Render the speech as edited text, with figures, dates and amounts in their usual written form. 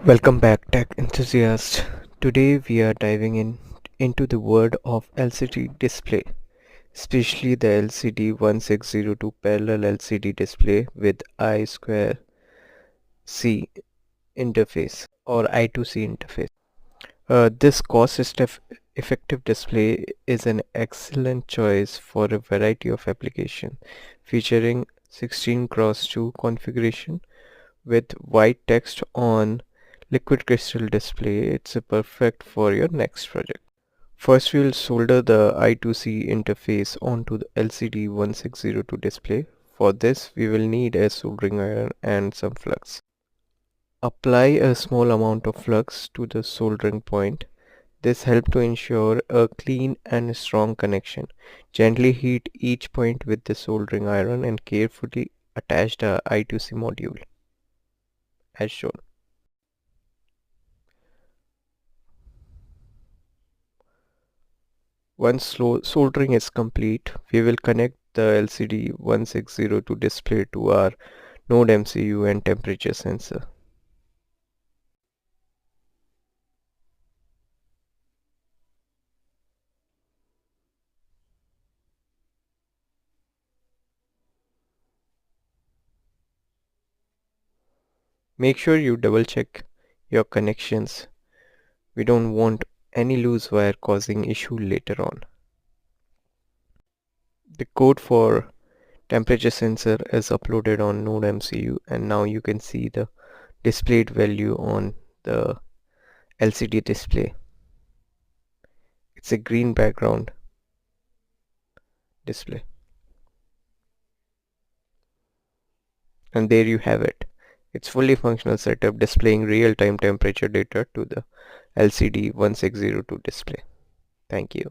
Welcome back, tech enthusiasts. Today we are diving into the world of LCD display, especially the LCD 1602 parallel LCD display with I2C interface or I2C interface. This cost-effective display is an excellent choice for a variety of applications, featuring 16 cross 2 configuration with white text on liquid crystal display. It's perfect for your next project. First, we'll solder the I2C interface onto the LCD 1602 display. For this, we will need a soldering iron and some flux. Apply a small amount of flux to the soldering point. This helps to ensure a clean and strong connection. Gently heat each point with the soldering iron and carefully attach the I2C module as shown. Once soldering is complete, we will connect the LCD 1602 display to our Nodemcu and temperature sensor. Make sure you double check your connections. We don't want any loose wire causing issue later on. The code for temperature sensor is uploaded on Nodemcu, and now you can see the displayed value on the LCD display. It's a green background display. And there you have it. It's fully functional setup displaying real-time temperature data to the LCD 1602 display. Thank you.